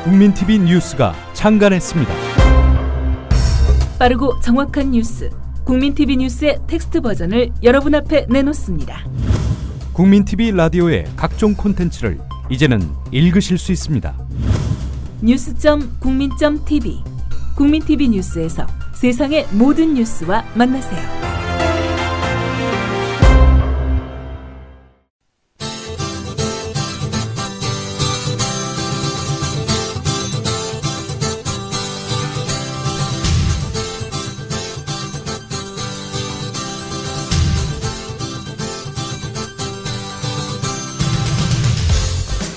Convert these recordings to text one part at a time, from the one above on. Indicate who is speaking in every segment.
Speaker 1: 국민TV 뉴스가 창간했습니다.
Speaker 2: 빠르고 정확한 뉴스, 국민TV 뉴스의 텍스트 버전을 여러분 앞에 내놓습니다.
Speaker 1: 국민TV 라디오의 각종 콘텐츠를 이제는 읽으실 수 있습니다.
Speaker 2: 뉴스.국민.tv, 국민TV 뉴스에서 세상의 모든 뉴스와 만나세요.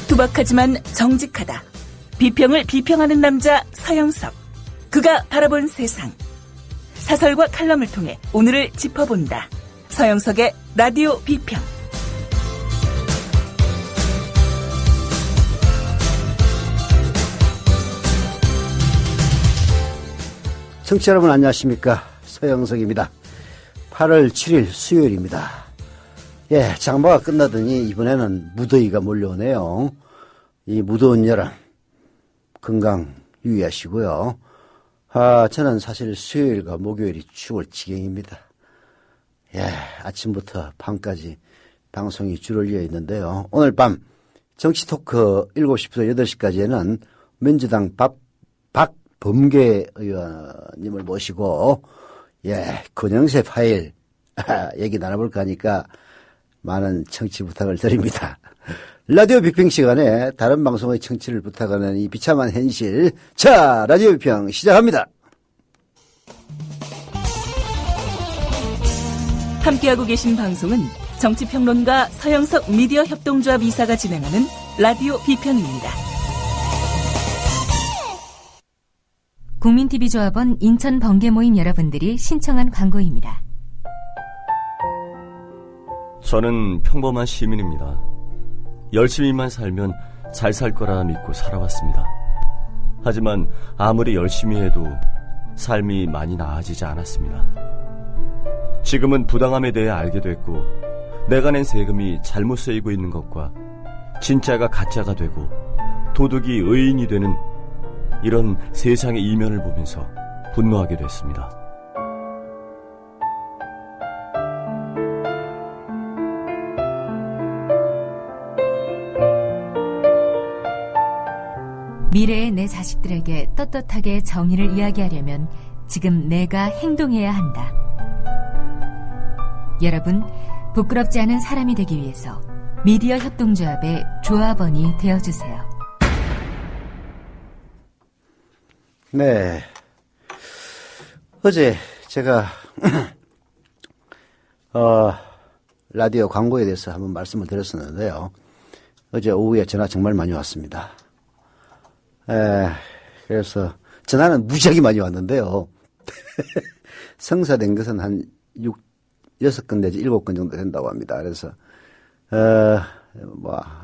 Speaker 2: 투박하지만 정직하다. 비평을 비평하는 남자 서영석. 그가 바라본 세상. 사설과 칼럼을 통해 오늘을 짚어본다. 서영석의 라디오 비평.
Speaker 3: 청취자 여러분 안녕하십니까. 서영석입니다. 8월 7일 수요일입니다. 장마가 끝나더니 이번에는 무더위가 몰려오네요. 이 무더운 여름 건강 유의하시고요. 저는 사실 수요일과 목요일이 죽을 지경입니다. 아침부터 밤까지 방송이 줄을 이어 있는데요. 오늘 밤 정치 토크 7시부터 8시까지에는 민주당 박범계 의원님을 모시고 권영세 파일 얘기 나눠볼까 하니까 많은 청취 부탁을 드립니다. 라디오 비평 시간에 다른 방송의 청취를 부탁하는 이 비참한 현실. 자, 라디오 비평 시작합니다.
Speaker 2: 함께하고 계신 방송은 정치평론가 서영석 미디어 협동조합 이사가 진행하는 라디오 비평입니다.
Speaker 4: 국민TV 조합원 인천 번개 모임 여러분들이 신청한 광고입니다.
Speaker 5: 저는 평범한 시민입니다. 열심히만 살면 잘 살 거라 믿고 살아왔습니다. 하지만 아무리 열심히 해도 삶이 많이 나아지지 않았습니다. 지금은 부당함에 대해 알게 됐고 내가 낸 세금이 잘못 쓰이고 있는 것과 진짜가 가짜가 되고 도둑이 의인이 되는 이런 세상의 이면을 보면서 분노하게 됐습니다.
Speaker 4: 미래의 내 자식들에게 떳떳하게 정의를 이야기하려면 지금 내가 행동해야 한다. 여러분, 부끄럽지 않은 사람이 되기 위해서 미디어 협동조합의 조합원이 되어주세요.
Speaker 3: 네. 어제 제가 라디오 광고에 대해서 한번 말씀을 드렸었는데요. 어제 오후에 전화 정말 많이 왔습니다. 그래서 전화는 무지하게 많이 왔는데요. 성사된 것은 한 6건 내지 7건 정도 된다고 합니다. 그래서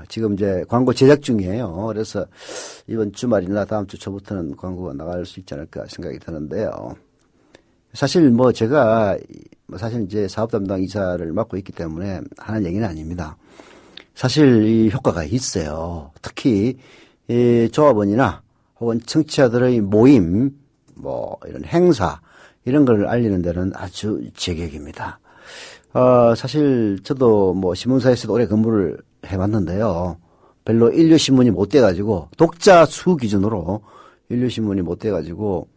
Speaker 3: 지금 이제 광고 제작 중이에요. 그래서 이번 주말이나 다음 주 초부터는 광고가 나갈 수 있지 않을까 생각이 드는데요. 사실 제가 사실 이제 사업 담당 이사를 맡고 있기 때문에 하는 얘기는 아닙니다. 사실 이 효과가 있어요. 특히 이 조합원이나 혹은 청취자들의 모임, 이런 행사, 이런 걸 알리는 데는 아주 제격입니다. 사실 저도 신문사에서도 오래 근무를 해봤는데요. 별로 인류신문이 못 돼가지고, 독자 수 기준으로 인류신문이 못 돼가지고,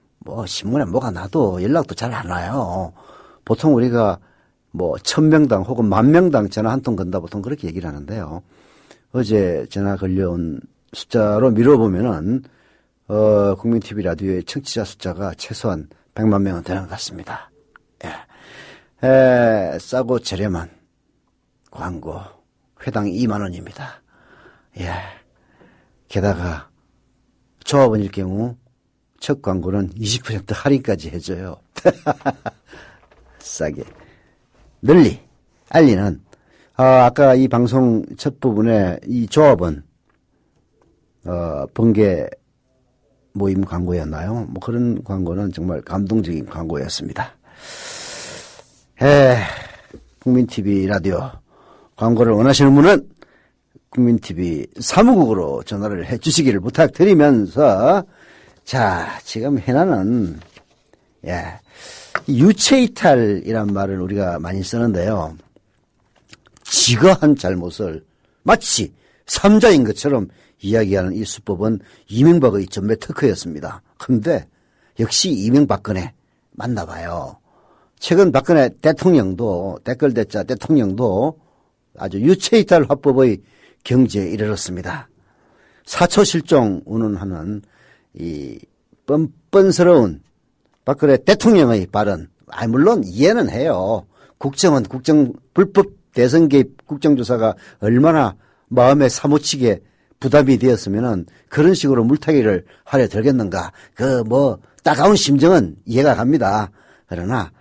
Speaker 3: 신문에 뭐가 나도 연락도 잘 안 와요. 보통 우리가 1000명당 혹은 10,000명당 전화 한 통 건다 보통 그렇게 얘기를 하는데요. 어제 전화 걸려온 숫자로 미뤄보면은, 국민TV 라디오의 청취자 숫자가 최소한 100만 명은 되는 것 같습니다. 싸고 저렴한 광고, 회당 2만 원입니다. 게다가 조합원일 경우 첫 광고는 20% 할인까지 해줘요. 싸게. 널리 알리는, 아까 이 방송 첫 부분에 이 조합원, 번개 모임 광고였나요? 그런 광고는 정말 감동적인 광고였습니다. 국민TV 라디오 광고를 원하시는 분은 국민TV 사무국으로 전화를 해 주시기를 부탁드리면서, 자, 지금 해나는, 유체이탈이란 말을 우리가 많이 쓰는데요. 지가 한 잘못을 마치 삼자인 것처럼 이야기하는 이 수법은 이명박의 전매 특허였습니다. 그런데 역시 이명박근혜 맞나 봐요. 최근 박근혜 대통령도, 댓글 대자 대통령도 아주 유체이탈 화법의 경지에 이르렀습니다. 사초 실종 운운하는 이 뻔뻔스러운 박근혜 대통령의 발언, 물론 이해는 해요. 국정원 불법 대선 개입 국정조사가 얼마나 마음에 사무치게 부담이 되었으면은 그런 식으로 물타기를 하려 들겠는가. 따가운 심정은 이해가 갑니다. 그러나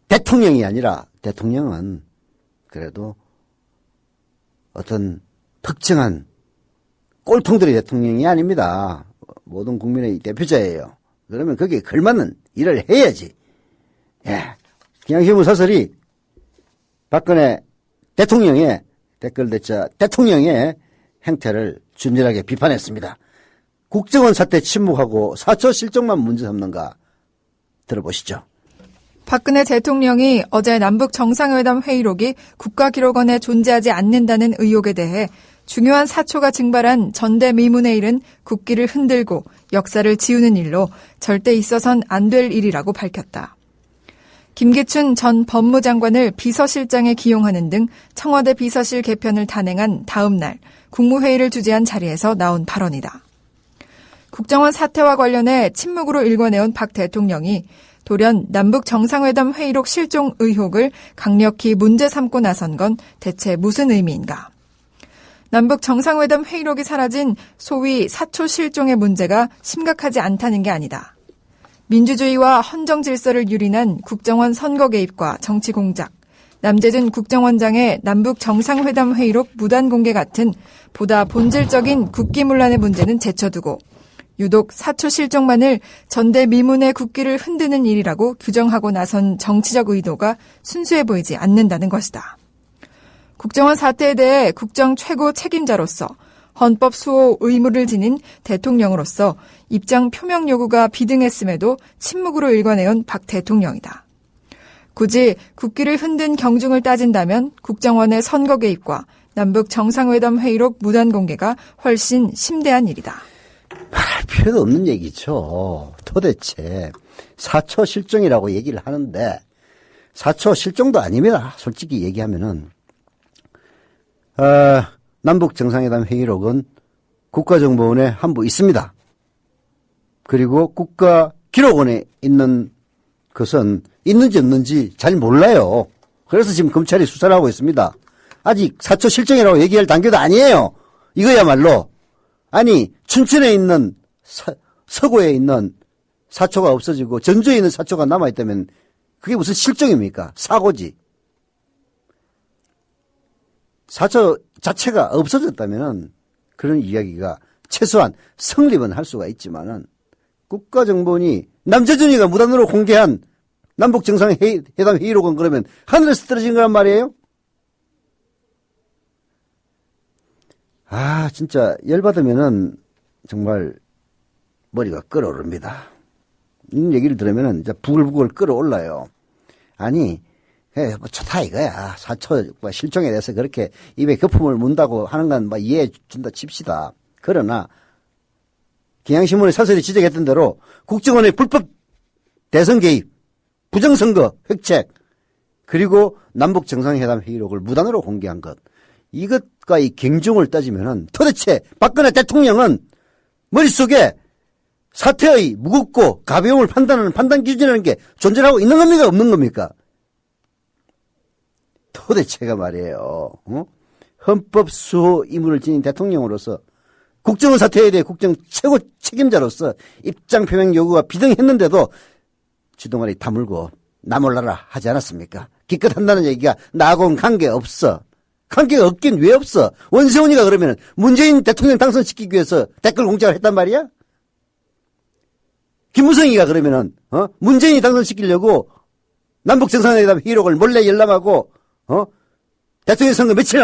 Speaker 3: 대통령이 아니라 대통령은 그래도 어떤 특정한 꼴통들의 대통령이 아닙니다. 모든 국민의 대표자예요. 그러면 거기에 걸맞는 일을 해야지. 경향신문 사설이 박근혜 대통령의 댓글 대자 대통령의 행태를 준연하게 비판했습니다. 국정원 사태 침묵하고 사초 실종만 문제 삼는가 들어보시죠.
Speaker 6: 박근혜 대통령이 어제 남북 정상회담 회의록이 국가기록원에 존재하지 않는다는 의혹에 대해 중요한 사초가 증발한 전대미문의 일은 국기를 흔들고 역사를 지우는 일로 절대 있어선 안 될 일이라고 밝혔다. 김기춘 전 법무장관을 비서실장에 기용하는 등 청와대 비서실 개편을 단행한 다음 날 국무회의를 주재한 자리에서 나온 발언이다. 국정원 사태와 관련해 침묵으로 일궈내온 박 대통령이 돌연 남북 정상회담 회의록 실종 의혹을 강력히 문제 삼고 나선 건 대체 무슨 의미인가? 남북 정상회담 회의록이 사라진 소위 사초 실종의 문제가 심각하지 않다는 게 아니다. 민주주의와 헌정 질서를 유린한 국정원 선거 개입과 정치 공작, 남재준 국정원장의 남북 정상회담 회의록 무단 공개 같은 보다 본질적인 국기문란의 문제는 제쳐두고 유독 사초 실종만을 전대미문의 국기를 흔드는 일이라고 규정하고 나선 정치적 의도가 순수해 보이지 않는다는 것이다. 국정원 사태에 대해 국정 최고 책임자로서 헌법 수호 의무를 지닌 대통령으로서 입장 표명 요구가 비등했음에도 침묵으로 일관해온 박 대통령이다. 굳이 국기를 흔든 경중을 따진다면 국정원의 선거 개입과 남북 정상회담 회의록 무단 공개가 훨씬 심대한 일이다.
Speaker 3: 말할 필요도 없는 얘기죠. 도대체 사초 실종이라고 얘기를 하는데 사초 실종도 아닙니다. 솔직히 얘기하면은 남북 정상회담 회의록은 국가정보원에 한부 있습니다. 그리고 국가기록원에 있는 것은 있는지 없는지 잘 몰라요. 그래서 지금 검찰이 수사를 하고 있습니다. 아직 사초 실종이라고 얘기할 단계도 아니에요. 이거야말로 아니 춘천에 있는 서구에 있는 사초가 없어지고 전주에 있는 사초가 남아있다면 그게 무슨 실종입니까? 사고지. 사초 자체가 없어졌다면은 그런 이야기가 최소한 성립은 할 수가 있지만은 국가정보원이 남재준이가 무단으로 공개한 남북정상회담 회의록은 그러면 하늘에서 떨어진 거란 말이에요? 진짜 열받으면은 정말 머리가 끓어오릅니다. 이런 얘기를 들으면은 이제 부글부글 끓어올라요. 아니, 뭐 좋다 이거야. 사초 실종에 대해서 그렇게 입에 거품을 문다고 하는 건 뭐 이해해 준다 칩시다. 그러나 경향신문의 사설이 지적했던 대로 국정원의 불법 대선 개입, 부정선거 획책, 그리고 남북 정상회담 회의록을 무단으로 공개한 것, 이것과 이 경중을 따지면은 도대체 박근혜 대통령은 머릿속에 사태의 무겁고 가벼움을 판단하는 판단 기준이라는 게 존재하고 있는 겁니까? 없는 겁니까? 도대체가 말이에요. 헌법 수호 임무를 지닌 대통령으로서 국정원 사태에 대해 국정 최고 책임자로서 입장 표명 요구가 비등했는데도 주둥아리 다물고 나 몰라라 하지 않았습니까? 기껏 한다는 얘기가 나하고는 관계없어. 관계가 없긴 왜 없어? 원세훈이가 그러면 문재인 대통령 당선시키기 위해서 댓글 공작을 했단 말이야? 김무성이가 그러면은 문재인이 당선시키려고 남북 정상회담 회의록을 몰래 열람하고 대통령 선거 며칠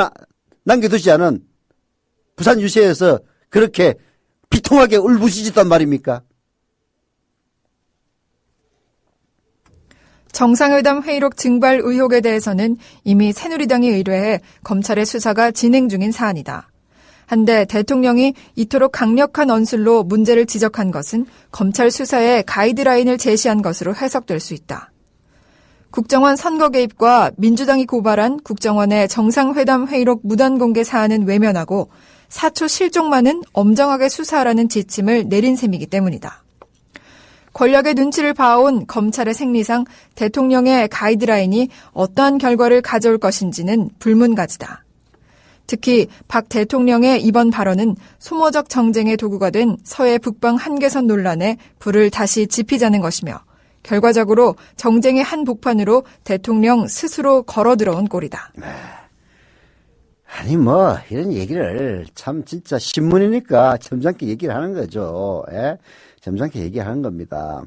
Speaker 3: 남겨두지 않은 부산 유세에서 그렇게 비통하게 울부짖었단 말입니까?
Speaker 6: 정상회담 회의록 증발 의혹에 대해서는 이미 새누리당이 의뢰해 검찰의 수사가 진행 중인 사안이다. 한데 대통령이 이토록 강력한 언술로 문제를 지적한 것은 검찰 수사에 가이드라인을 제시한 것으로 해석될 수 있다. 국정원 선거 개입과 민주당이 고발한 국정원의 정상회담 회의록 무단 공개 사안은 외면하고 사초 실종만은 엄정하게 수사하라는 지침을 내린 셈이기 때문이다. 권력의 눈치를 봐온 검찰의 생리상 대통령의 가이드라인이 어떠한 결과를 가져올 것인지는 불문가지다. 특히 박 대통령의 이번 발언은 소모적 정쟁의 도구가 된 서해 북방 한계선 논란에 불을 다시 지피자는 것이며 결과적으로 정쟁의 한 복판으로 대통령 스스로 걸어들어온 꼴이다.
Speaker 3: 아니 이런 얘기를 참 진짜 신문이니까 점잖게 얘기를 하는 거죠. 예? 점잖게 얘기하는 겁니다.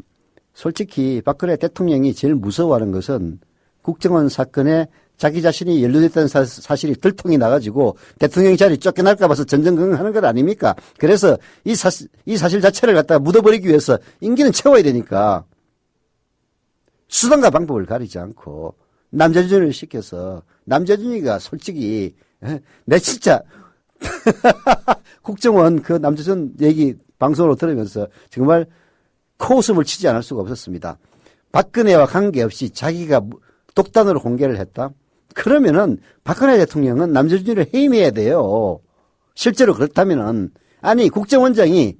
Speaker 3: 솔직히 박근혜 대통령이 제일 무서워하는 것은 국정원 사건에 자기 자신이 연루됐다는 사실이 들통이 나가지고 대통령 자리 쫓겨날까 봐서 전전긍긍하는 것 아닙니까? 그래서 이 사실 자체를 갖다가 묻어버리기 위해서 임기는 채워야 되니까 수단과 방법을 가리지 않고 남재준을 시켜서 남재준이가 솔직히 내 진짜 국정원 그 남재준 얘기 방송으로 들으면서 정말 코웃음을 치지 않을 수가 없었습니다. 박근혜와 관계없이 자기가 독단으로 공개를 했다? 그러면은 박근혜 대통령은 남재준이를 해임해야 돼요. 실제로 그렇다면은 아니 국정원장이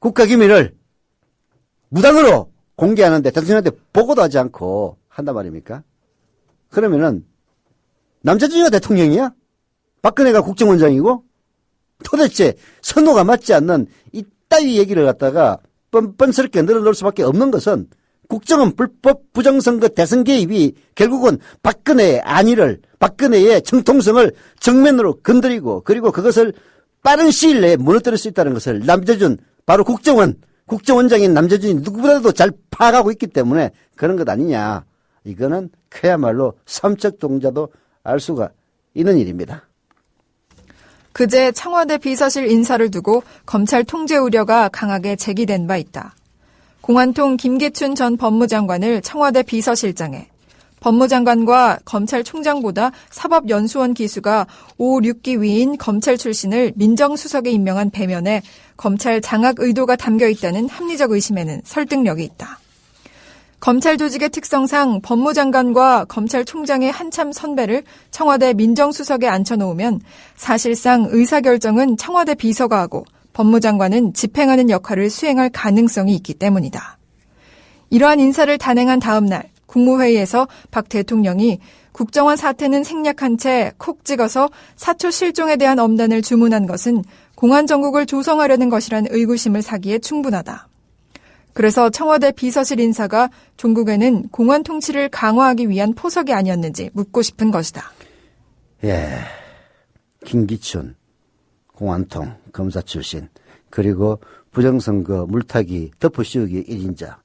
Speaker 3: 국가기밀을 무단으로 공개하는데 대통령한테 보고도 하지 않고 한단 말입니까? 그러면은 남재준이가 대통령이야? 박근혜가 국정원장이고? 도대체 선호가 맞지 않는 이따위 얘기를 갖다가 뻔뻔스럽게 늘어놓을 수밖에 없는 것은 국정원 불법 부정선거 대선 개입이 결국은 박근혜의 안위를, 박근혜의 정통성을 정면으로 건드리고 그리고 그것을 빠른 시일 내에 무너뜨릴 수 있다는 것을 남재준, 바로 국정원장인 남재준이 누구보다도 잘 파악하고 있기 때문에 그런 것 아니냐. 이거는 그야말로 삼척 동자도 알 수가 있는 일입니다.
Speaker 6: 그제 청와대 비서실 인사를 두고 검찰 통제 우려가 강하게 제기된 바 있다. 공안통 김기춘 전 법무장관을 청와대 비서실장에 법무장관과 검찰총장보다 사법연수원 기수가 5, 6기 위인 검찰 출신을 민정수석에 임명한 배면에 검찰 장악 의도가 담겨 있다는 합리적 의심에는 설득력이 있다. 검찰 조직의 특성상 법무장관과 검찰총장의 한참 선배를 청와대 민정수석에 앉혀놓으면 사실상 의사결정은 청와대 비서가 하고 법무장관은 집행하는 역할을 수행할 가능성이 있기 때문이다. 이러한 인사를 단행한 다음 날 국무회의에서 박 대통령이 국정원 사태는 생략한 채 콕 찍어서 사초 실종에 대한 엄단을 주문한 것은 공안정국을 조성하려는 것이란 의구심을 사기에 충분하다. 그래서 청와대 비서실 인사가 종국에는 공안 통치를 강화하기 위한 포석이 아니었는지 묻고 싶은 것이다.
Speaker 3: 예, 김기춘, 공안통, 검사 출신, 그리고 부정선거 물타기 덮어씌우기 1인자,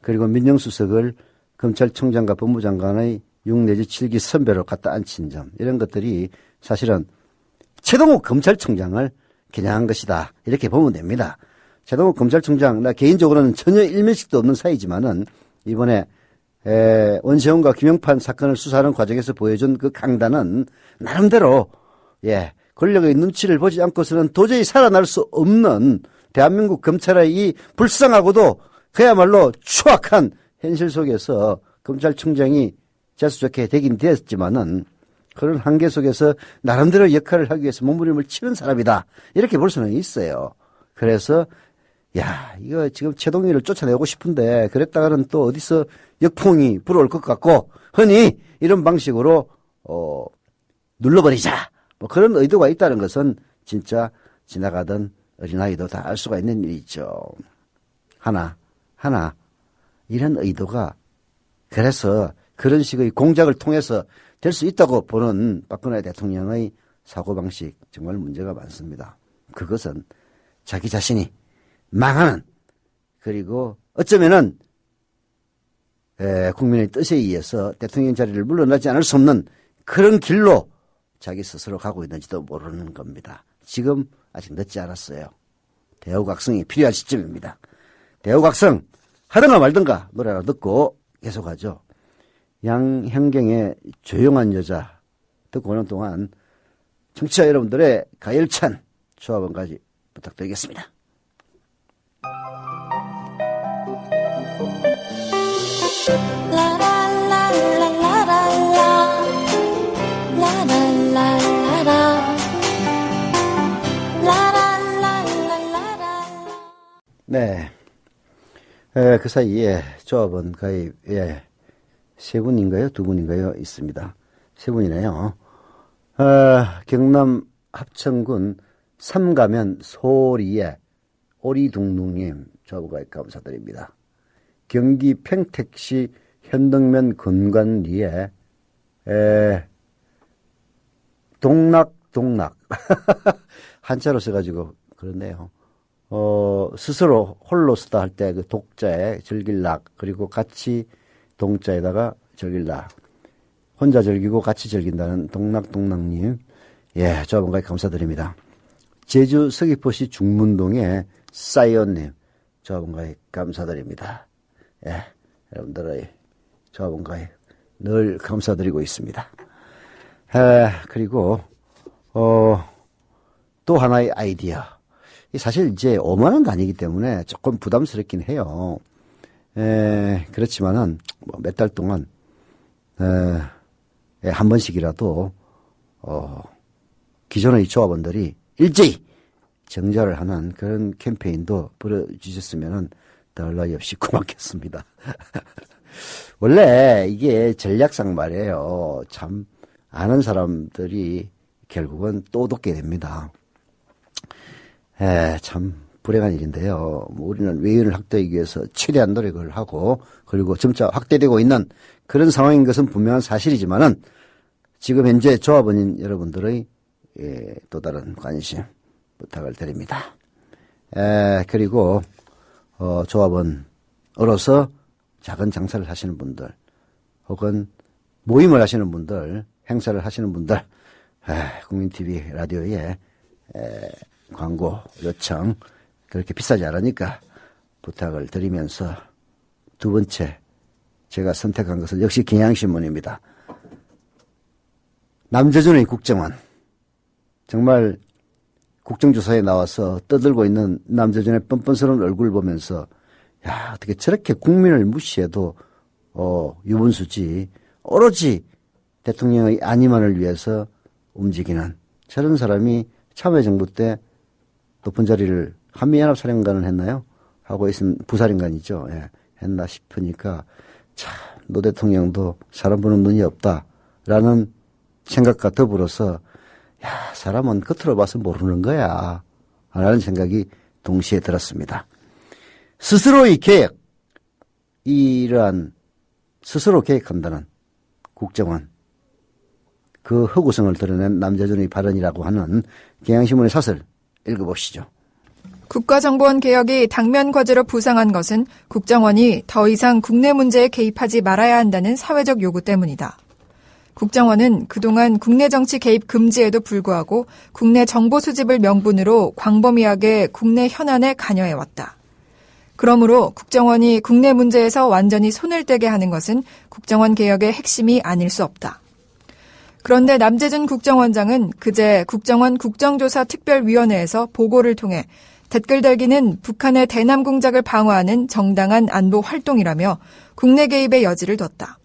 Speaker 3: 그리고 민정수석을 검찰총장과 법무장관의 6 내지 7기 선배로 갖다 앉힌 점, 이런 것들이 사실은 최동욱 검찰총장을 겨냥한 것이다. 이렇게 보면 됩니다. 최동욱 검찰총장, 나 개인적으로는 전혀 일면식도 없는 사이지만은 이번에 원세훈과 김영판 사건을 수사하는 과정에서 보여준 그 강단은 나름대로 권력의 눈치를 보지 않고서는 도저히 살아날 수 없는 대한민국 검찰의 이 불쌍하고도 그야말로 추악한 현실 속에서 검찰총장이 재수좋게 되긴 되었지만은 그런 한계 속에서 나름대로 역할을 하기 위해서 몸부림을 치는 사람이다. 이렇게 볼 수는 있어요. 그래서 이거 지금 최동희를 쫓아내고 싶은데 그랬다가는 또 어디서 역풍이 불어올 것 같고 흔히 이런 방식으로 눌러버리자. 뭐 그런 의도가 있다는 것은 진짜 지나가던 어린아이도 다 알 수가 있는 일이죠. 하나 이런 의도가 그래서 그런 식의 공작을 통해서 될 수 있다고 보는 박근혜 대통령의 사고방식 정말 문제가 많습니다. 그것은 자기 자신이 망하는 그리고 어쩌면은 국민의 뜻에 의해서 대통령 자리를 물러나지 않을 수 없는 그런 길로 자기 스스로 가고 있는지도 모르는 겁니다. 지금 아직 늦지 않았어요. 대우각성이 필요한 시점입니다. 대우각성 하든가 말든가 노래 하나 듣고 계속하죠. 양현경의 조용한 여자 듣고 오는 동안 청취자 여러분들의 가열찬 조합원까지 부탁드리겠습니다. 네. 그 사이에 조합원 가입에 세 분인가요? 두 분인가요? 있습니다. 세 분이네요. 경남 합천군 삼가면 소리에 오리둥둥님 조합원 가입 감사드립니다. 경기 평택시 현덕면 건관리에 동락 한자로 써가지고 그렇네요. 스스로 홀로 쓰다 할 때 그 독자에 즐길락 그리고 같이 동자에다가 즐길락 혼자 즐기고 같이 즐긴다는 동락님 예 조합원 가입 감사드립니다. 제주 서귀포시 중문동의 사이언님 조합원 가입 감사드립니다. 예 여러분들의 조합원 가입 늘 감사드리고 있습니다. 그리고 또 하나의 아이디어. 사실 이제 5만 원도 아니기 때문에 조금 부담스럽긴 해요. 그렇지만은 뭐 몇 달 동안 한 번씩이라도 기존의 조합원들이 일제히 정자를 하는 그런 캠페인도 벌여주셨으면은 더할 나위 없이 고맙겠습니다. 원래 이게 전략상 말이에요. 참 아는 사람들이 결국은 또 돕게 됩니다. 참 불행한 일인데요. 우리는 외연을 확대하기 위해서 최대한 노력을 하고 그리고 점차 확대되고 있는 그런 상황인 것은 분명한 사실이지만은 지금 현재 조합원인 여러분들의 또 다른 관심 부탁을 드립니다. 그리고 조합원으로서 작은 장사를 하시는 분들 혹은 모임을 하시는 분들 행사를 하시는 분들 국민TV 라디오에 광고 요청 그렇게 비싸지 않으니까 부탁을 드리면서 두 번째 제가 선택한 것은 역시 경향신문입니다. 남재준의 국정원 정말 국정조사에 나와서 떠들고 있는 남재준의 뻔뻔스러운 얼굴 보면서 야 어떻게 저렇게 국민을 무시해도 유분수지 오로지 대통령의 안위만을 위해서 움직이는 저런 사람이 참여정부 때 높은 자리를 한미연합사령관을 했나요? 하고 있은 부사령관이죠. 예, 했나 싶으니까 참 노 대통령도 사람 보는 눈이 없다라는 생각과 더불어서 야 사람은 겉으로 봐서 모르는 거야 라는 생각이 동시에 들었습니다. 스스로의 계획 이러한 스스로 계획한다는 국정원 그 허구성을 드러낸 남재준의 발언이라고 하는 경향신문의 사설 읽어보시죠.
Speaker 6: 국가정보원 개혁이 당면 과제로 부상한 것은 국정원이 더 이상 국내 문제에 개입하지 말아야 한다는 사회적 요구 때문이다. 국정원은 그동안 국내 정치 개입 금지에도 불구하고 국내 정보 수집을 명분으로 광범위하게 국내 현안에 관여해왔다. 그러므로 국정원이 국내 문제에서 완전히 손을 떼게 하는 것은 국정원 개혁의 핵심이 아닐 수 없다. 그런데 남재준 국정원장은 그제 국정원 국정조사특별위원회에서 보고를 통해 댓글 달기는 북한의 대남 공작을 방어하는 정당한 안보 활동이라며 국내 개입의 여지를 뒀다.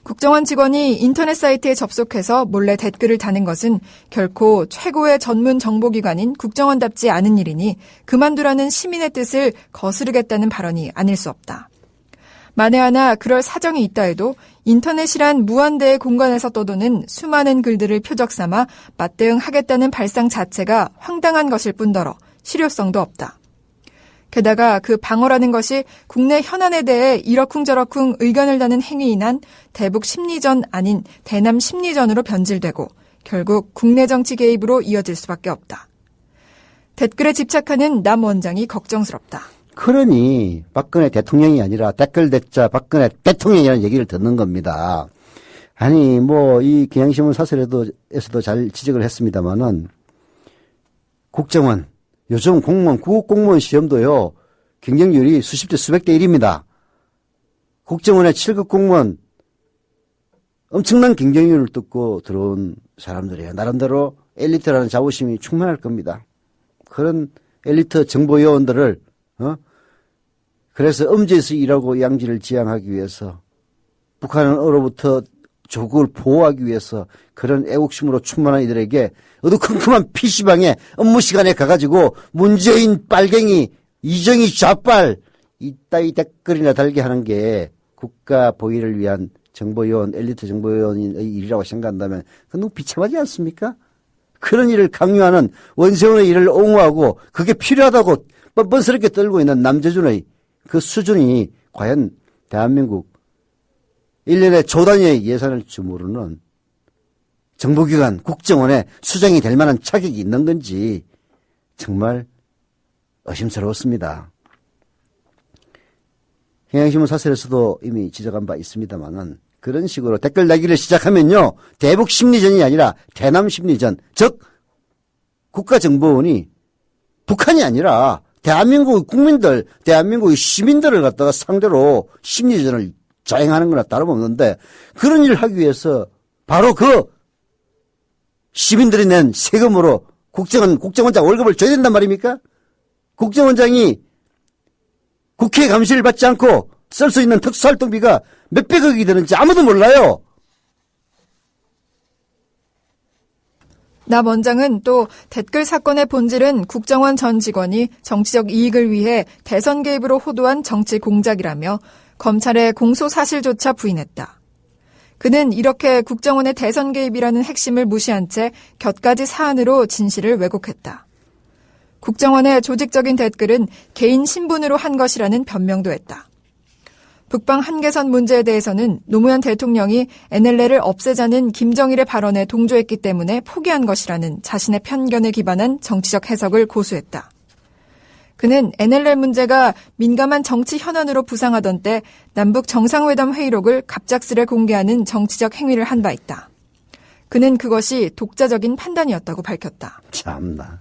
Speaker 6: 국정원 직원이 인터넷 사이트에 접속해서 몰래 댓글을 다는 것은 결코 최고의 전문 정보기관인 국정원답지 않은 일이니 그만두라는 시민의 뜻을 거스르겠다는 발언이 아닐 수 없다. 만에 하나 그럴 사정이 있다 해도 인터넷이란 무한대의 공간에서 떠도는 수많은 글들을 표적 삼아 맞대응하겠다는 발상 자체가 황당한 것일 뿐더러 실효성도 없다. 게다가 그 방어라는 것이 국내 현안에 대해 이러쿵저러쿵 의견을 다는 행위인 한 대북 심리전 아닌 대남 심리전으로 변질되고 결국 국내 정치 개입으로 이어질 수밖에 없다. 댓글에 집착하는 남 원장이 걱정스럽다.
Speaker 3: 그러니 박근혜 대통령이 아니라 댓글 대자 박근혜 대통령이라는 얘기를 듣는 겁니다. 아니, 뭐, 이 경향신문 사설에서도 잘 지적을 했습니다만은, 국정원, 요즘 공무원, 구급공무원 시험도요, 경쟁률이 수십 대 수백 대 1입니다. 국정원의 7급 공무원, 엄청난 경쟁률을 뚫고 들어온 사람들이에요. 나름대로 엘리트라는 자부심이 충만할 겁니다. 그런 엘리트 정보요원들을, 그래서 음지에서 일하고 양지를 지향하기 위해서, 북한으로부터 조국을 보호하기 위해서 그런 애국심으로 충만한 이들에게 어두컴컴한 PC방에 업무 시간에 가가지고 문재인 빨갱이, 이정희 좌빨, 이따위 댓글이나 달게 하는 게 국가 보위를 위한 정보요원, 엘리트 정보요원의 일이라고 생각한다면 그건 너무 비참하지 않습니까? 그런 일을 강요하는 원세훈의 일을 옹호하고 그게 필요하다고 뻔뻔스럽게 떨고 있는 남재준의 그 수준이 과연 대한민국 1년에 조 단위의 예산을 주무르는 정보기관 국정원에 수장이 될 만한 자격이 있는 건지 정말 의심스러웠습니다. 경향신문 사설에서도 이미 지적한 바 있습니다만은 그런 식으로 댓글 달기를 시작하면요. 대북 심리전이 아니라 대남 심리전, 즉 국가정보원이 북한이 아니라 대한민국의 국민들, 대한민국의 시민들을 갖다가 상대로 심리전을 자행하는 거나 다름없는데 그런 일을 하기 위해서 바로 그 시민들이 낸 세금으로 국정원장 월급을 줘야 된단 말입니까? 국정원장이 국회 감시를 받지 않고 쓸 수 있는 특수활동비가 몇백억이 되는지 아무도 몰라요.
Speaker 6: 남 원장은 또 댓글 사건의 본질은 국정원 전 직원이 정치적 이익을 위해 대선 개입으로 호도한 정치 공작이라며 검찰의 공소 사실조차 부인했다. 그는 이렇게 국정원의 대선 개입이라는 핵심을 무시한 채 곁가지 사안으로 진실을 왜곡했다. 국정원의 조직적인 댓글은 개인 신분으로 한 것이라는 변명도 했다. 북방 한계선 문제에 대해서는 노무현 대통령이 NLL을 없애자는 김정일의 발언에 동조했기 때문에 포기한 것이라는 자신의 편견에 기반한 정치적 해석을 고수했다. 그는 NLL 문제가 민감한 정치 현안으로 부상하던 때 남북 정상회담 회의록을 갑작스레 공개하는 정치적 행위를 한 바 있다. 그는 그것이 독자적인 판단이었다고 밝혔다.
Speaker 3: 참나.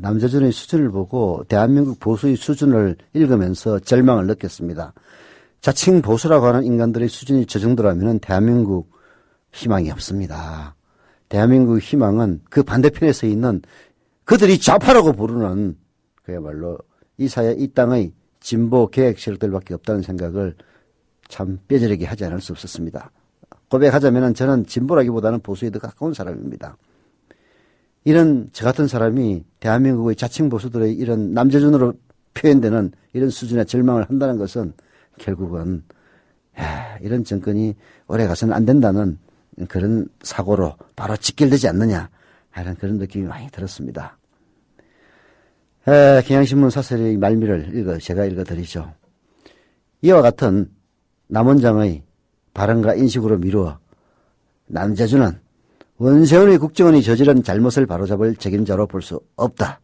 Speaker 3: 남재준의 수준을 보고 대한민국 보수의 수준을 읽으면서 절망을 느꼈습니다. 자칭 보수라고 하는 인간들의 수준이 저 정도라면 대한민국 희망이 없습니다. 대한민국 희망은 그 반대편에 서 있는 그들이 좌파라고 부르는 그야말로 이 사회, 이 땅의 진보 개혁 세력들밖에 없다는 생각을 참 뼈저리게 하지 않을 수 없었습니다. 고백하자면 저는 진보라기보다는 보수에 더 가까운 사람입니다. 이런 저 같은 사람이 대한민국의 자칭 보수들의 이런 남재준으로 표현되는 이런 수준의 절망을 한다는 것은 결국은 이런 정권이 오래 가서는 안 된다는 그런 사고로 바로 직결되지 않느냐 하는 그런 느낌이 많이 들었습니다. 경향신문 사설의 말미를 제가 읽어드리죠. 이와 같은 남 원장의 발언과 인식으로 미루어 남재준은 원세훈의 국정원이 저지른 잘못을 바로잡을 책임자로 볼 수 없다.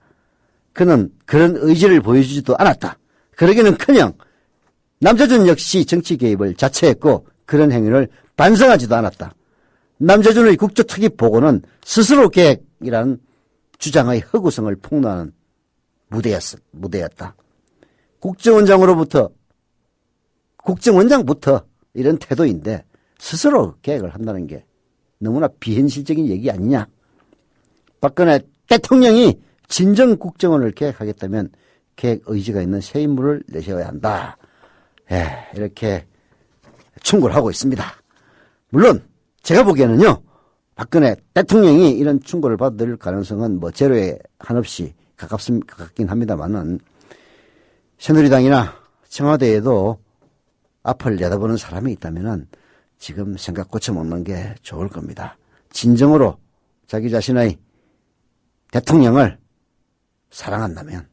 Speaker 3: 그는 그런 의지를 보여주지도 않았다. 그러기는커녕 남재준 역시 정치 개입을 자처했고 그런 행위를 반성하지도 않았다. 남재준의 국조특위 보고는 스스로 계획이라는 주장의 허구성을 폭로하는 무대였다. 국정원장부터 이런 태도인데 스스로 계획을 한다는 게 너무나 비현실적인 얘기 아니냐. 박근혜 대통령이 진정 국정원을 계획하겠다면 계획 의지가 있는 새 인물을 내셔야 한다. 이렇게 충고를 하고 있습니다. 물론 제가 보기에는요. 박근혜 대통령이 이런 충고를 받을 가능성은 뭐 제로에 한없이 가깝긴 합니다만은 새누리당이나 청와대에도 앞을 내다보는 사람이 있다면은 지금 생각 고쳐먹는 게 좋을 겁니다. 진정으로 자기 자신의 대통령을 사랑한다면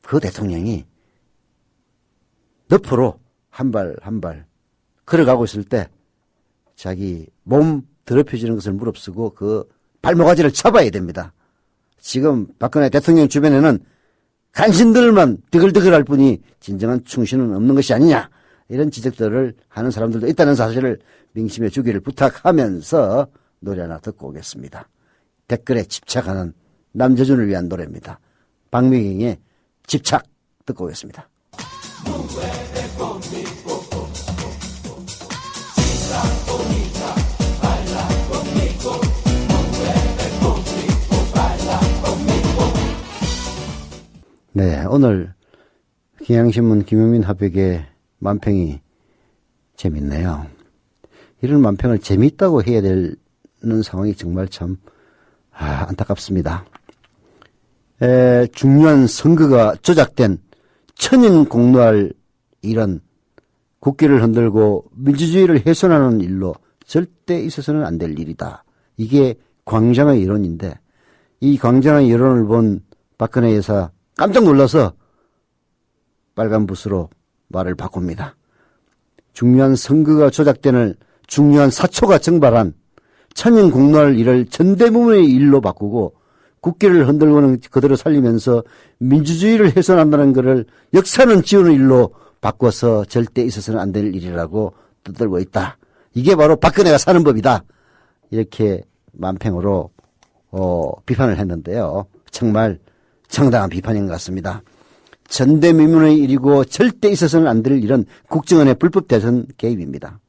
Speaker 3: 그 대통령이 늪으로 한 발 한 발 걸어가고 있을 때 자기 몸 더럽혀지는 것을 무릅쓰고 그 발목아지를 잡아야 됩니다. 지금 박근혜 대통령 주변에는 간신들만 드글드글할 뿐이 진정한 충신은 없는 것이 아니냐 이런 지적들을 하는 사람들도 있다는 사실을 명심해 주기를 부탁하면서 노래 하나 듣고 오겠습니다. 댓글에 집착하는 남재준을 위한 노래입니다. 박미경의 집착 듣고 오겠습니다. 네, 오늘 경향신문 김용민 화백의 만평이 재밌네요. 이런 만평을 재밌다고 해야 되는 상황이 정말 참 안타깝습니다. 중요한 선거가 조작된 천인 공노할 일은 국기를 흔들고 민주주의를 훼손하는 일로 절대 있어서는 안 될 일이다. 이게 광장의 여론인데 이 광장의 여론을 본 박근혜 여사 깜짝 놀라서 빨간 붓으로 말을 바꿉니다. 중요한 선거가 조작되는 중요한 사초가 증발한 천인 공노할 일을 전대문의 일로 바꾸고 국기를 흔들고는 그대로 살리면서 민주주의를 훼손한다는 것을 역사는 지우는 일로 바꿔서 절대 있어서는 안 될 일이라고 떠들고 있다. 이게 바로 박근혜가 사는 법이다. 이렇게 만평으로 비판을 했는데요. 정말 정당한 비판인 것 같습니다. 전대미문의 일이고 절대 있어서는 안 될 일은 국정원의 불법 대선 개입입니다.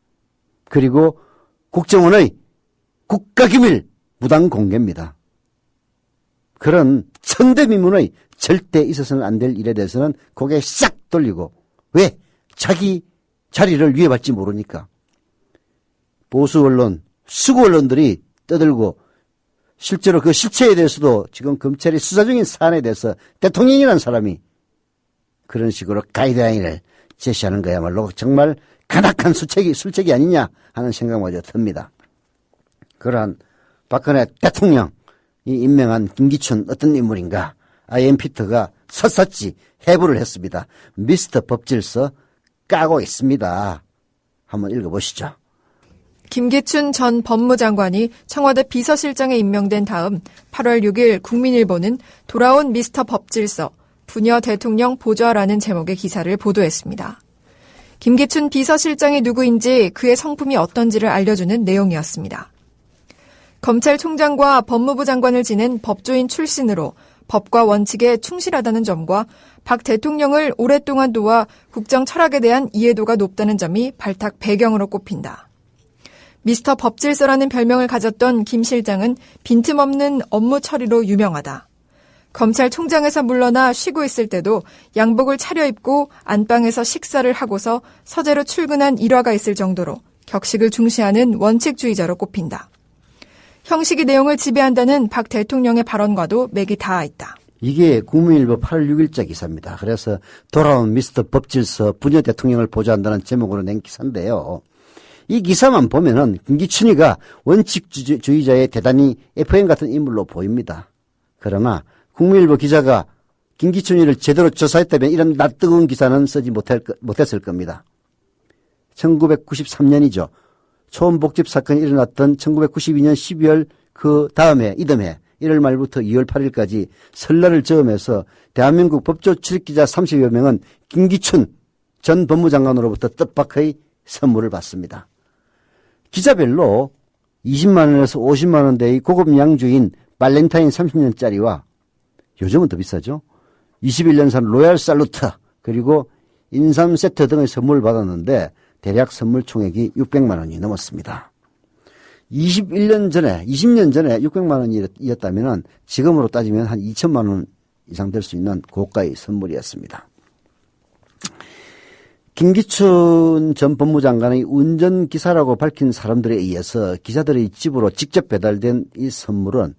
Speaker 3: 그리고 국정원의 국가기밀 무단 공개입니다. 그런 천대미문의 절대 있어서는 안 될 일에 대해서는 고개 싹 돌리고 왜? 자기 자리를 위협할지 모르니까. 보수 언론, 수구 언론들이 떠들고 실제로 그 실체에 대해서도 지금 검찰이 수사 중인 사안에 대해서 대통령이라는 사람이 그런 식으로 가이드라인을 제시하는 거야말로 정말 간악한 술책이 아니냐 하는 생각마저 듭니다. 그러한 박근혜 대통령이 임명한 김기춘 어떤 인물인가? I.M. 피터가 샅샅이 해부를 했습니다. 미스터 법질서 까고 있습니다. 한번 읽어보시죠.
Speaker 6: 김기춘 전 법무장관이 청와대 비서실장에 임명된 다음 8월 6일 국민일보는 돌아온 미스터 법질서, 부녀 대통령 보좌라는 제목의 기사를 보도했습니다. 김기춘 비서실장이 누구인지 그의 성품이 어떤지를 알려주는 내용이었습니다. 검찰총장과 법무부 장관을 지낸 법조인 출신으로 법과 원칙에 충실하다는 점과 박 대통령을 오랫동안 도와 국정 철학에 대한 이해도가 높다는 점이 발탁 배경으로 꼽힌다. 미스터 법질서라는 별명을 가졌던 김 실장은 빈틈없는 업무 처리로 유명하다. 검찰총장에서 물러나 쉬고 있을 때도 양복을 차려입고 안방에서 식사를 하고서 서재로 출근한 일화가 있을 정도로 격식을 중시하는 원칙주의자로 꼽힌다. 형식이 내용을 지배한다는 박 대통령의 발언과도 맥이 닿아 있다.
Speaker 3: 이게 국민일보 8월 6일자 기사입니다. 그래서 돌아온 미스터 법질서 부녀 대통령을 보좌한다는 제목으로 낸 기사인데요. 이 기사만 보면은 김기춘이가 원칙주의자의 대단히 FN 같은 인물로 보입니다. 그러나 국민일보 기자가 김기춘이를 제대로 조사했다면 이런 낯뜨거운 기사는 쓰지 못했을 겁니다. 1993년이죠. 초원복집 사건이 일어났던 1992년 12월 그 다음해 이듬해 1월 말부터 2월 8일까지 설날을 저으면서 대한민국 법조 출입기자 30여 명은 김기춘 전 법무장관으로부터 뜻밖의 선물을 받습니다. 기자별로 20만 원에서 50만 원대의 고급 양주인 발렌타인 30년짜리와 요즘은 더 비싸죠. 21년산 로얄 살루트 그리고 인삼 세트 등의 선물을 받았는데 대략 선물 총액이 600만 원이 넘었습니다. 20년 전에 600만 원이었다면 지금으로 따지면 한 2천만 원 이상 될 수 있는 고가의 선물이었습니다. 김기춘 전 법무장관의 운전기사라고 밝힌 사람들에 의해서 기자들의 집으로 직접 배달된 이 선물은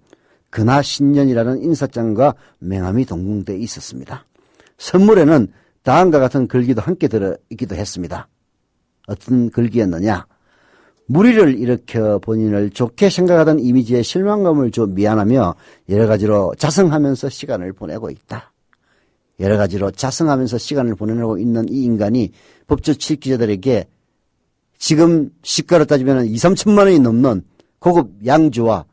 Speaker 3: 근하신년이라는 인사장과 명함이 동봉되어 있었습니다. 선물에는 다음과 같은 글귀도 함께 들어있기도 했습니다. 어떤 글귀였느냐? 무리를 일으켜 본인을 좋게 생각하던 이미지에 실망감을 줘 미안하며 여러 가지로 자성하면서 시간을 보내고 있다. 여러 가지로 자성하면서 시간을 보내고 있는 이 인간이 법조 출입기자들에게 지금 시가로 따지면 2, 3천만 원이 넘는 고급 양주와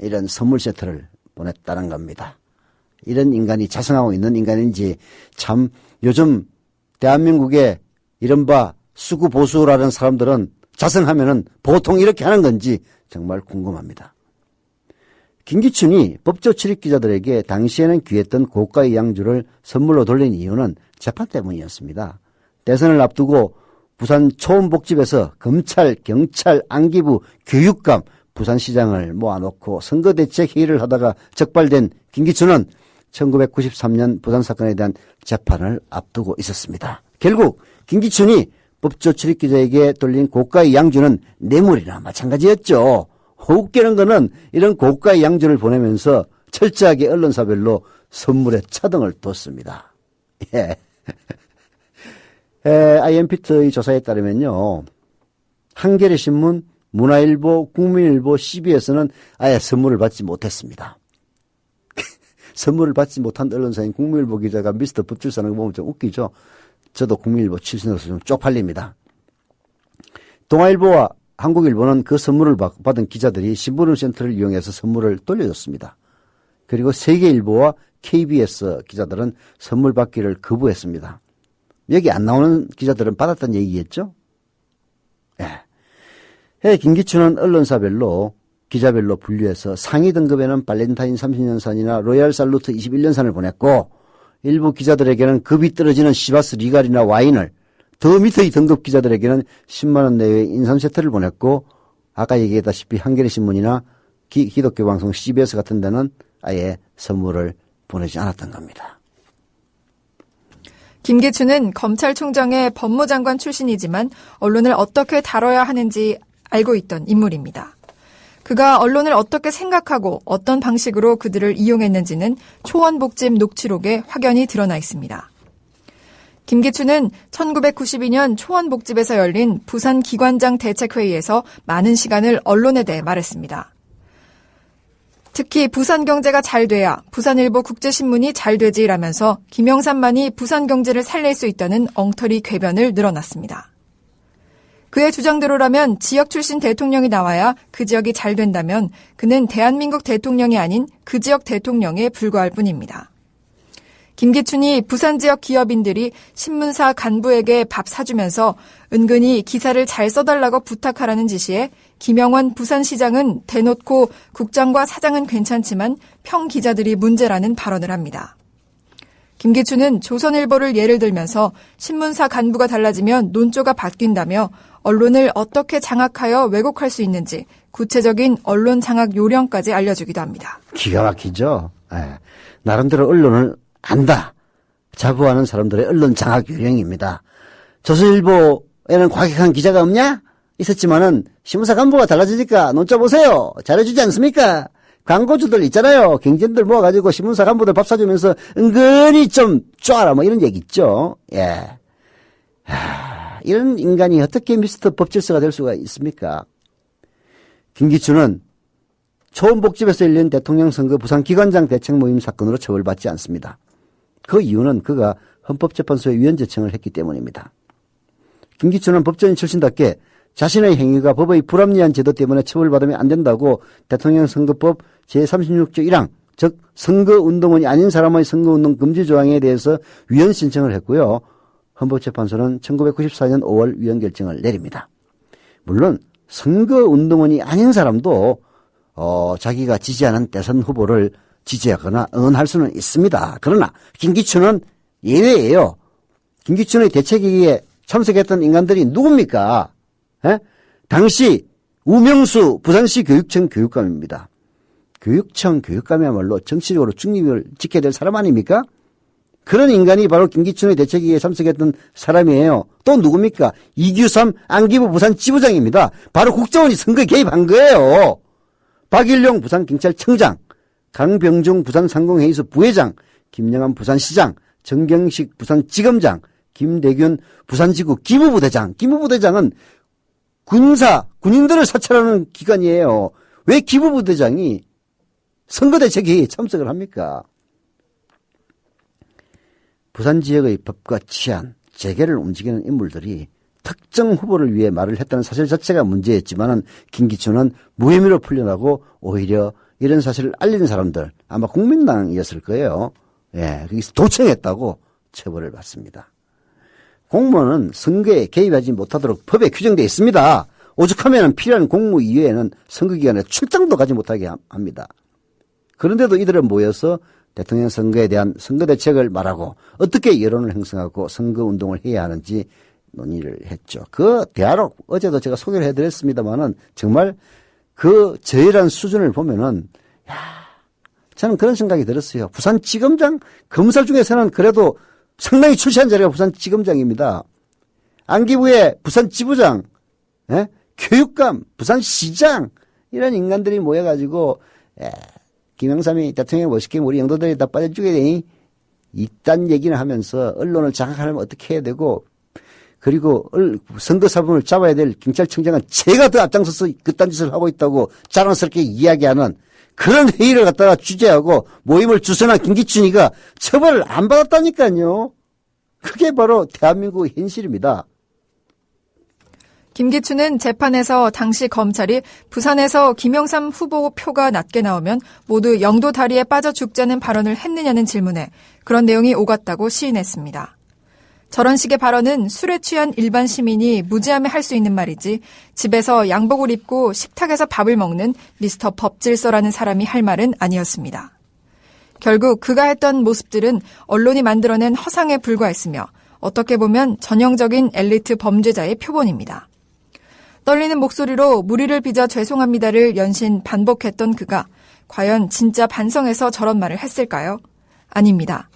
Speaker 3: 이런 선물 세트를 보냈다는 겁니다. 이런 인간이 자성하고 있는 인간인지 참 요즘 대한민국의 이른바 수구 보수라는 사람들은 자성하면은 보통 이렇게 하는 건지 정말 궁금합니다. 김기춘이 법조 출입 기자들에게 당시에는 귀했던 고가의 양주를 선물로 돌린 이유는 재판 때문이었습니다. 대선을 앞두고 부산 초원복집에서 검찰, 경찰, 안기부, 교육감, 부산시장을 모아놓고 선거대책회의를 하다가 적발된 김기춘은 1993년 부산사건에 대한 재판을 앞두고 있었습니다. 결국 김기춘이 법조 출입기자에게 돌린 고가의 양주는 뇌물이나 마찬가지였죠. 웃기는 거는 이런 고가의 양주를 보내면서 철저하게 언론사별로 선물에 차등을 뒀습니다. 예. IMPT의 조사에 따르면요. 한겨레신문, 문화일보, 국민일보, CBS는 아예 선물을 받지 못했습니다. 선물을 받지 못한 언론사인 국민일보 기자가 미스터 법질사는 거 보면 좀 웃기죠. 저도 국민일보 출신으로서 좀 쪽팔립니다. 동아일보와 한국일보는 그 선물을 받은 기자들이 신문센터를 이용해서 선물을 돌려줬습니다. 그리고 세계일보와 KBS 기자들은 선물 받기를 거부했습니다. 여기 안 나오는 기자들은 받았다는 얘기겠죠? 예. 김기춘은 언론사별로 기자별로 분류해서 상위 등급에는 발렌타인 30년산이나 로얄 살루트 21년산을 보냈고 일부 기자들에게는 급이 떨어지는 시바스 리갈이나 와인을, 더 밑의 등급 기자들에게는 10만 원 내외의 인삼 세트를 보냈고 아까 얘기했다시피 한겨레신문이나 기독교 방송 CBS 같은 데는 아예 선물을 보내지 않았던 겁니다.
Speaker 6: 김기춘은 검찰총장의 법무장관 출신이지만 언론을 어떻게 다뤄야 하는지 알고 있던 인물입니다. 그가 언론을 어떻게 생각하고 어떤 방식으로 그들을 이용했는지는 초원복집 녹취록에 확연히 드러나 있습니다. 김기춘은 1992년 초원복집에서 열린 부산 기관장 대책회의에서 많은 시간을 언론에 대해 말했습니다. 특히 부산 경제가 잘 돼야 부산일보 국제신문이 잘 되지라면서 김영삼만이 부산 경제를 살릴 수 있다는 엉터리 궤변을 늘어놨습니다. 그의 주장대로라면 지역 출신 대통령이 나와야 그 지역이 잘 된다면 그는 대한민국 대통령이 아닌 그 지역 대통령에 불과할 뿐입니다. 김기춘이 부산 지역 기업인들이 신문사 간부에게 밥 사주면서 은근히 기사를 잘 써달라고 부탁하라는 지시에 김영원 부산시장은 대놓고 국장과 사장은 괜찮지만 평 기자들이 문제라는 발언을 합니다. 김기춘은 조선일보를 예를 들면서 신문사 간부가 달라지면 논조가 바뀐다며 언론을 어떻게 장악하여 왜곡할 수 있는지 구체적인 언론 장악 요령까지 알려주기도 합니다.
Speaker 3: 기가 막히죠. 나름대로 언론을 안다. 자부하는 사람들의 언론 장악 요령입니다. 조선일보에는 과격한 기자가 없냐? 있었지만은 신문사 간부가 달라지니까 논조 보세요. 잘해주지 않습니까? 광고주들 있잖아요. 경쟁들 모아가지고 신문사 간부들 밥 사주면서 은근히 좀 쪼아라 뭐 이런 얘기 있죠. 예. 이런 인간이 어떻게 미스터 법질서가 될 수가 있습니까? 김기춘은 초원복집에서 열린 대통령 선거 부산 기관장 대책 모임 사건으로 처벌받지 않습니다. 그 이유는 그가 헌법재판소에 위헌제청을 했기 때문입니다. 김기춘은 법조인 출신답게 자신의 행위가 법의 불합리한 제도 때문에 처벌받으면 안 된다고 대통령 선거법 제36조 1항, 즉 선거운동원이 아닌 사람의 선거운동 금지 조항에 대해서 위헌 신청을 했고요. 헌법재판소는 1994년 5월 위헌 결정을 내립니다. 물론 선거운동원이 아닌 사람도 자기가 지지하는 대선 후보를 지지하거나 응원할 수는 있습니다. 그러나 김기춘은 예외예요. 김기춘의 대책회의에 참석했던 인간들이 누굽니까? 당시 우명수 부산시 교육청 교육감입니다. 교육청 교육감이야말로 정치적으로 중립을 지켜야 될 사람 아닙니까? 그런 인간이 바로 김기춘의 대책회의에 참석했던 사람이에요. 또 누굽니까? 이규삼 안기부 부산 지부장입니다. 바로 국정원이 선거에 개입한 거예요. 박일용 부산경찰청장, 강병중 부산상공회의소 부회장, 김영환 부산시장, 정경식 부산지검장, 김대균 부산지구 기무부대장. 기무부대장은 군인들을 사찰하는 기관이에요. 왜 기무부대장이 선거대책회의에 참석을 합니까? 부산 지역의 법과 치안, 재계를 움직이는 인물들이 특정 후보를 위해 말을 했다는 사실 자체가 문제였지만은 김기춘은 무혐의로 풀려나고 오히려 이런 사실을 알린 사람들, 아마 국민당이었을 거예요. 예, 거기서 도청했다고 처벌을 받습니다. 공무원은 선거에 개입하지 못하도록 법에 규정되어 있습니다. 오죽하면 필요한 공무 이외에는 선거기간에 출장도 가지 못하게 합니다. 그런데도 이들은 모여서 대통령 선거에 대한 선거대책을 말하고 어떻게 여론을 형성하고 선거운동을 해야 하는지 논의를 했죠. 그 대화록 어제도 제가 소개를 해드렸습니다만은 정말 그 저열한 수준을 보면은 저는 그런 생각이 들었어요. 부산지검장 검사 중에서는 그래도 상당히 출세한 자리가 부산지검장입니다. 안기부의 부산지부장, 교육감, 부산시장 이런 인간들이 모여가지고 김영삼이 대통령 멋있게 우리 영도들이 다 빠져주게 되니 이딴 얘기를 하면서 언론을 장악하려면 어떻게 해야 되고 그리고 선거사범을 잡아야 될 경찰청장은 제가 더 앞장서서 그딴 짓을 하고 있다고 자랑스럽게 이야기하는 그런 회의를 갖다가 주재하고 모임을 주선한 김기춘이가 처벌을 안 받았다니까요. 그게 바로 대한민국의 현실입니다.
Speaker 6: 김기춘은 재판에서 당시 검찰이 부산에서 김영삼 후보 표가 낮게 나오면 모두 영도 다리에 빠져 죽자는 발언을 했느냐는 질문에 그런 내용이 오갔다고 시인했습니다. 저런 식의 발언은 술에 취한 일반 시민이 무지함에 할 수 있는 말이지 집에서 양복을 입고 식탁에서 밥을 먹는 미스터 법질서라는 사람이 할 말은 아니었습니다. 결국 그가 했던 모습들은 언론이 만들어낸 허상에 불과했으며 어떻게 보면 전형적인 엘리트 범죄자의 표본입니다. 떨리는 목소리로 무리를 빚어 죄송합니다를 연신 반복했던 그가 과연 진짜 반성해서 저런 말을 했을까요? 아닙니다.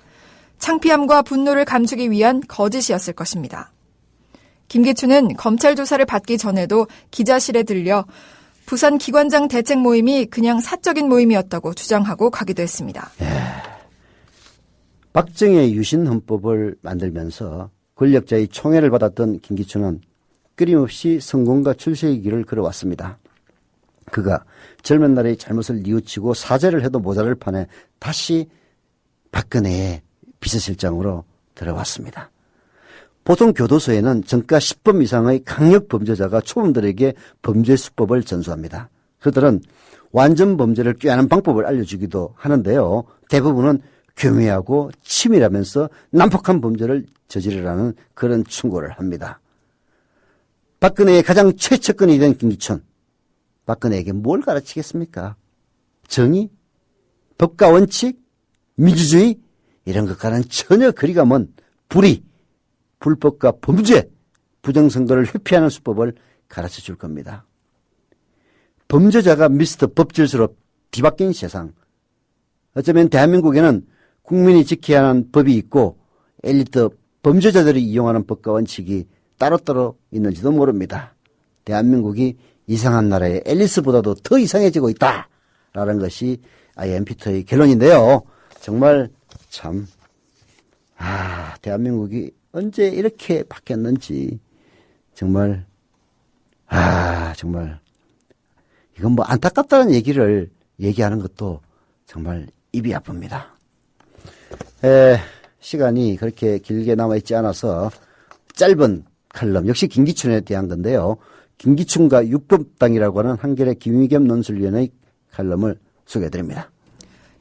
Speaker 6: 창피함과 분노를 감추기 위한 거짓이었을 것입니다. 김기춘은 검찰 조사를 받기 전에도 기자실에 들려 부산 기관장 대책 모임이 그냥 사적인 모임이었다고 주장하고 가기도 했습니다.
Speaker 3: 박정희의 유신헌법을 만들면서 권력자의 총애를 받았던 김기춘은 끊임없이 성공과 출세의 길을 걸어왔습니다. 그가 젊은 날의 잘못을 뉘우치고 사죄를 해도 모자랄 판에 다시 박근혜의 비서실장으로 들어왔습니다. 보통 교도소에는 전과 10범 이상의 강력 범죄자가 초범들에게 범죄 수법을 전수합니다. 그들은 완전 범죄를 꾀하는 방법을 알려주기도 하는데요. 대부분은 교묘하고 치밀하면서 난폭한 범죄를 저지르라는 그런 충고를 합니다. 박근혜의 가장 최측근이 된 김기춘. 박근혜에게 뭘 가르치겠습니까? 정의? 법과 원칙? 민주주의? 이런 것과는 전혀 거리가 먼 불의, 불법과 범죄, 부정선거를 회피하는 수법을 가르쳐 줄 겁니다. 범죄자가 미스터 법질서로 뒤바뀐 세상. 어쩌면 대한민국에는 국민이 지켜야 하는 법이 있고 엘리트 범죄자들이 이용하는 법과 원칙이 따로따로 있는지도 모릅니다. 대한민국이 이상한 나라의 앨리스보다도 더 이상해지고 있다라는 것이 I.M. 피터의 결론인데요. 정말 참 대한민국이 언제 이렇게 바뀌었는지 정말 정말 이건 뭐 안타깝다는 얘기를 얘기하는 것도 정말 입이 아픕니다. 시간이 그렇게 길게 남아있지 않아서 짧은 칼럼 역시 김기춘에 대한 건데요. 김기춘과 육법당이라고 하는 한겨레 김의겸 논술위원의 칼럼을 소개해드립니다.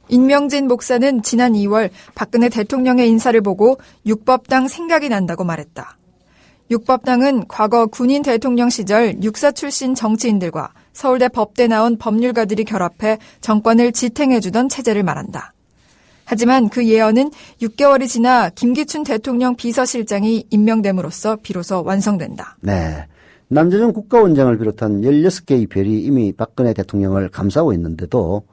Speaker 6: 임명진 목사는 지난 2월 박근혜 대통령의 인사를 보고 육법당 생각이 난다고 말했다. 육법당은 과거 군인 대통령 시절 육사 출신 정치인들과 서울대 법대 나온 법률가들이 결합해 정권을 지탱해주던 체제를 말한다. 하지만 그 예언은 6개월이 지나 김기춘 대통령 비서실장이 임명됨으로써 비로소 완성된다.
Speaker 3: 네. 남재정 국가원장을 비롯한 16개의 별이 이미 박근혜 대통령을 감싸고 있는데도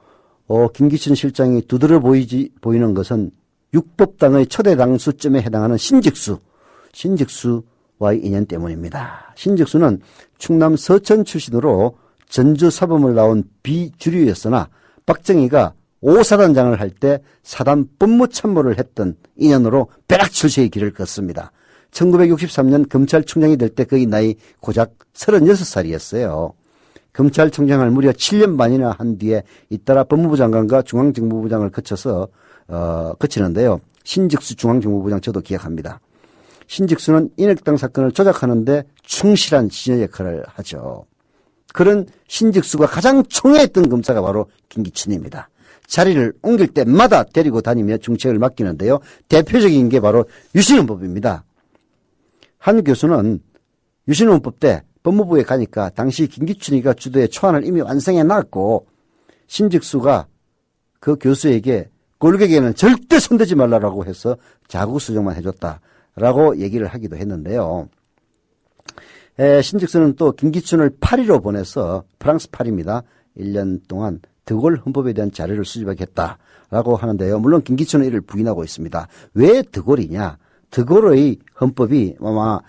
Speaker 3: 김기춘 실장이 두드러 보이는 것은 육법당의 초대 당수점에 해당하는 신직수와의 인연 때문입니다. 신직수는 충남 서천 출신으로 전주 사범을 나온 비주류였으나 박정희가 5사단장을 할 때 사단 법무참모를 했던 인연으로 벼락 출세의 길을 걷습니다. 1963년 검찰총장이 될 때 그의 나이 고작 36살이었어요. 검찰총장을 무려 7년 반이나 한 뒤에 잇따라 법무부 장관과 중앙정보부장을 거치는데요. 신직수 중앙정보부장 저도 기억합니다. 신직수는 인혁당 사건을 조작하는데 충실한 지녀 역할을 하죠. 그런 신직수가 가장 총애했던 검사가 바로 김기춘입니다. 자리를 옮길 때마다 데리고 다니며 중책을 맡기는데요. 대표적인 게 바로 유신헌법입니다. 한 교수는 유신헌법 때 법무부에 가니까 당시 김기춘이가 주도의 초안을 이미 완성해 놨고 신직수가 그 교수에게 골격에는 절대 손대지 말라라고 해서 자구 수정만 해줬다라고 얘기를 하기도 했는데요. 신직수는 또 김기춘을 파리로 보내서 프랑스 파리입니다. 1년 동안 드골 헌법에 대한 자료를 수집하겠다라고 하는데요. 물론 김기춘은 이를 부인하고 있습니다. 왜 드골이냐? 드골의 헌법이 아마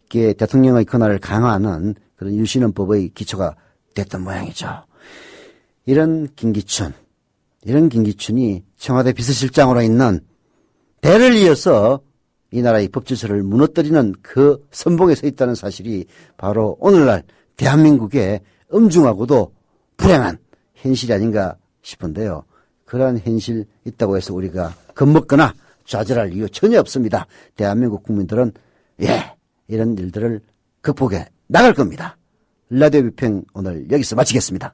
Speaker 3: 대통령의 권한을 강화하는 그런 유신헌법의 기초가 됐던 모양이죠. 이런 김기춘이 청와대 비서실장으로 있는 대를 이어서 이 나라의 법질서를 무너뜨리는 그 선봉에 서 있다는 사실이 바로 오늘날 대한민국의 엄중하고도 불행한 현실이 아닌가 싶은데요. 그러한 현실 있다고 해서 우리가 겁먹거나 좌절할 이유 전혀 없습니다. 대한민국 국민들은 이런 일들을 극복해 나갈 겁니다. 라디오 비평 오늘 여기서 마치겠습니다.